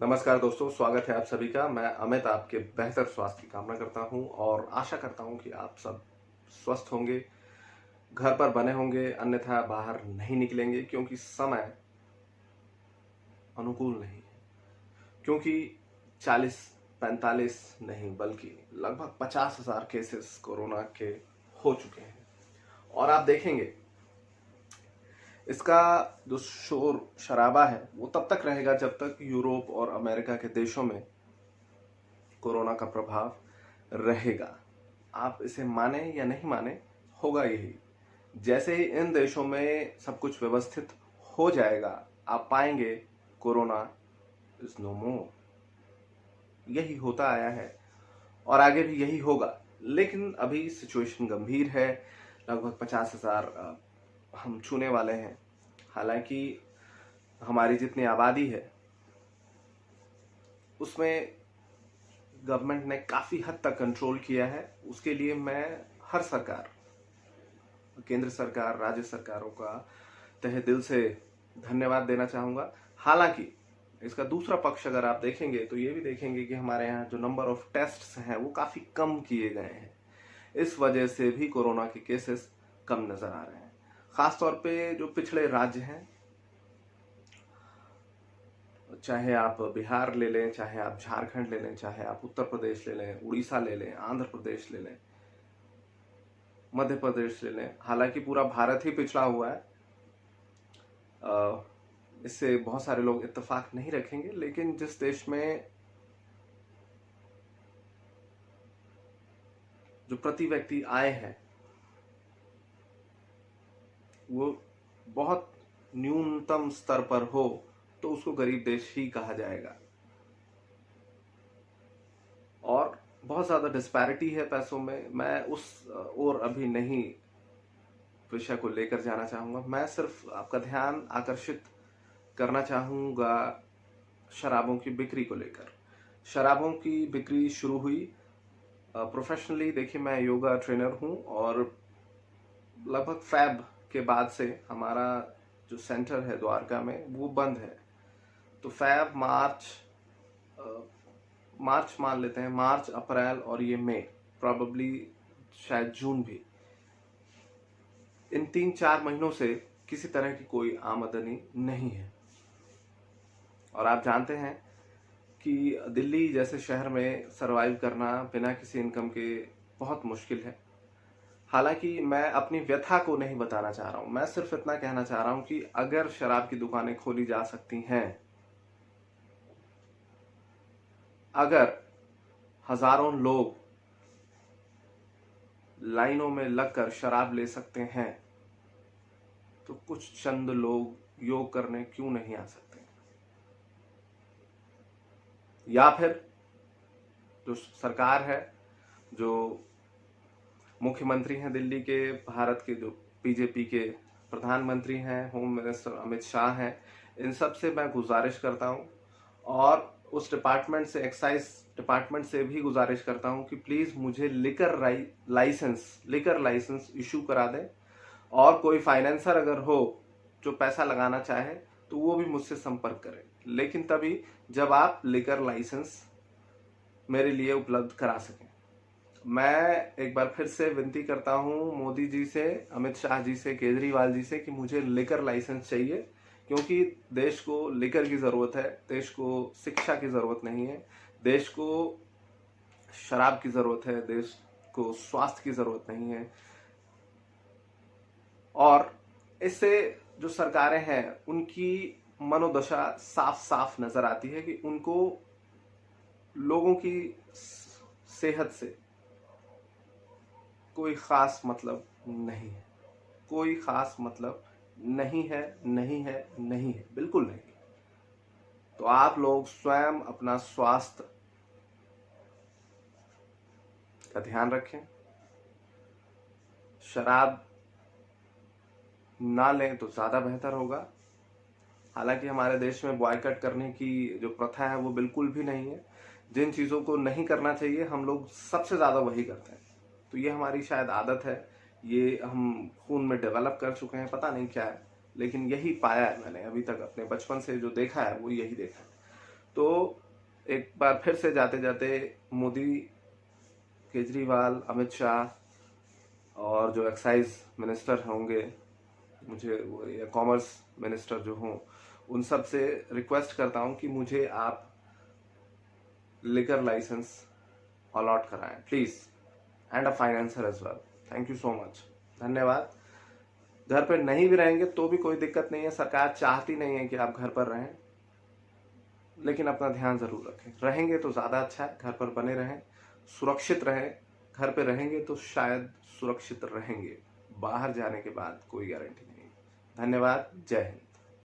नमस्कार दोस्तों, स्वागत है आप सभी का। मैं अमित आपके बेहतर स्वास्थ्य की कामना करता हूं और आशा करता हूं कि आप सब स्वस्थ होंगे, घर पर बने होंगे, अन्यथा बाहर नहीं निकलेंगे क्योंकि समय अनुकूल नहीं है। क्योंकि 40-45 नहीं बल्कि लगभग 50,000 केसेस कोरोना के हो चुके हैं और आप देखेंगे इसका जो शोर शराबा है वो तब तक रहेगा जब तक यूरोप और अमेरिका के देशों में कोरोना का प्रभाव रहेगा। आप इसे माने या नहीं माने, होगा यही। जैसे ही इन देशों में सब कुछ व्यवस्थित हो जाएगा, आप पाएंगे कोरोना इज नो मोर। यही होता आया है और आगे भी यही होगा। लेकिन अभी सिचुएशन गंभीर है। लगभग 50,000 हम छूने वाले हैं। हालांकि हमारी जितनी आबादी है उसमें गवर्नमेंट ने काफी हद तक कंट्रोल किया है। उसके लिए मैं हर सरकार, केंद्र सरकार, राज्य सरकारों का तहे दिल से धन्यवाद देना चाहूंगा। हालांकि इसका दूसरा पक्ष अगर आप देखेंगे तो ये भी देखेंगे कि हमारे यहाँ जो नंबर ऑफ टेस्ट्स हैं वो काफी कम किए गए हैं। इस वजह से भी कोरोना के केसेस कम नजर आ रहे हैं। खासतौर पे जो पिछड़े राज्य हैं, चाहे आप बिहार ले लें, चाहे आप झारखंड ले लें, चाहे आप उत्तर प्रदेश ले लें, उड़ीसा ले लें, आंध्र प्रदेश ले लें, मध्य प्रदेश ले लें। हालांकि पूरा भारत ही पिछड़ा हुआ है, इससे बहुत सारे लोग इत्तेफाक नहीं रखेंगे। लेकिन जिस देश में जो प्रति व्यक्ति आय है वो बहुत न्यूनतम स्तर पर हो तो उसको गरीब देश ही कहा जाएगा। और बहुत ज्यादा डिस्पैरिटी है पैसों में। मैं उस और अभी नहीं विषय को लेकर जाना चाहूंगा। मैं सिर्फ आपका ध्यान आकर्षित करना चाहूंगा शराबों की बिक्री को लेकर। शराबों की बिक्री शुरू हुई प्रोफेशनली। देखिए, मैं योगा ट्रेनर हूं और लगभग फैब के बाद से हमारा जो सेंटर है द्वारका में वो बंद है। तो फैब, मार्च मान लेते हैं, मार्च, अप्रैल और ये मई, प्रॉबेबली शायद जून भी, इन 3-4 महीनों से किसी तरह की कोई आमदनी नहीं है। और आप जानते हैं कि दिल्ली जैसे शहर में सरवाइव करना बिना किसी इनकम के बहुत मुश्किल है। हालांकि मैं अपनी व्यथा को नहीं बताना चाह रहा हूं, मैं सिर्फ इतना कहना चाह रहा हूं कि अगर शराब की दुकानें खोली जा सकती हैं, अगर हजारों लोग लाइनों में लगकर शराब ले सकते हैं, तो कुछ चंद लोग योग करने क्यों नहीं आ सकते? या फिर जो सरकार है, जो मुख्यमंत्री हैं दिल्ली के, भारत के जो बीजेपी के प्रधानमंत्री हैं, होम मिनिस्टर अमित शाह हैं, इन सब से मैं गुजारिश करता हूं और उस डिपार्टमेंट से, एक्साइज डिपार्टमेंट से भी गुजारिश करता हूं कि प्लीज मुझे लिकर लाइसेंस इशू करा दें। और कोई फाइनेंसर अगर हो जो पैसा लगाना चाहे तो वो भी मुझसे संपर्क करें, लेकिन तभी जब आप लिकर लाइसेंस मेरे लिए उपलब्ध करा सकें। मैं एक बार फिर से विनती करता हूं मोदी जी से, अमित शाह जी से, केजरीवाल जी से कि मुझे लिकर लाइसेंस चाहिए। क्योंकि देश को लिकर की जरूरत है, देश को शिक्षा की जरूरत नहीं है, देश को शराब की जरूरत है, देश को स्वास्थ्य की जरूरत नहीं है। और इससे जो सरकारें हैं उनकी मनोदशा साफ साफ नजर आती है कि उनको लोगों की सेहत से कोई खास मतलब नहीं है। कोई खास मतलब नहीं है, नहीं है, नहीं है, बिल्कुल नहीं। तो आप लोग स्वयं अपना स्वास्थ्य का ध्यान रखें। शराब ना लें तो ज्यादा बेहतर होगा। हालांकि हमारे देश में बॉयकॉट करने की जो प्रथा है वो बिल्कुल भी नहीं है। जिन चीजों को नहीं करना चाहिए हम लोग सबसे ज्यादा वही करते हैं। तो ये हमारी शायद आदत है, ये हम खून में डेवलप कर चुके हैं, पता नहीं क्या है, लेकिन यही पाया है मैंने अभी तक, अपने बचपन से जो देखा है वो यही देखा है। तो एक बार फिर से जाते जाते मोदी, केजरीवाल, अमित शाह और जो एक्साइज मिनिस्टर होंगे, मुझे वो या कॉमर्स मिनिस्टर जो हों, उन सब से रिक्वेस्ट करता हूं कि मुझे आप लिकर लाइसेंस अलॉट कराएं please, and a financer as well. Thank you so much, धन्यवाद। घर पर नहीं भी रहेंगे तो भी कोई दिक्कत नहीं है, सरकार चाहती नहीं है कि आप घर पर रहें, लेकिन अपना ध्यान जरूर रखें। रहेंगे तो ज्यादा अच्छा है, घर पर बने रहें, सुरक्षित रहें। घर पे रहेंगे तो शायद सुरक्षित रहेंगे, बाहर जाने के बाद कोई गारंटी नहीं। धन्यवाद, जय हिंद।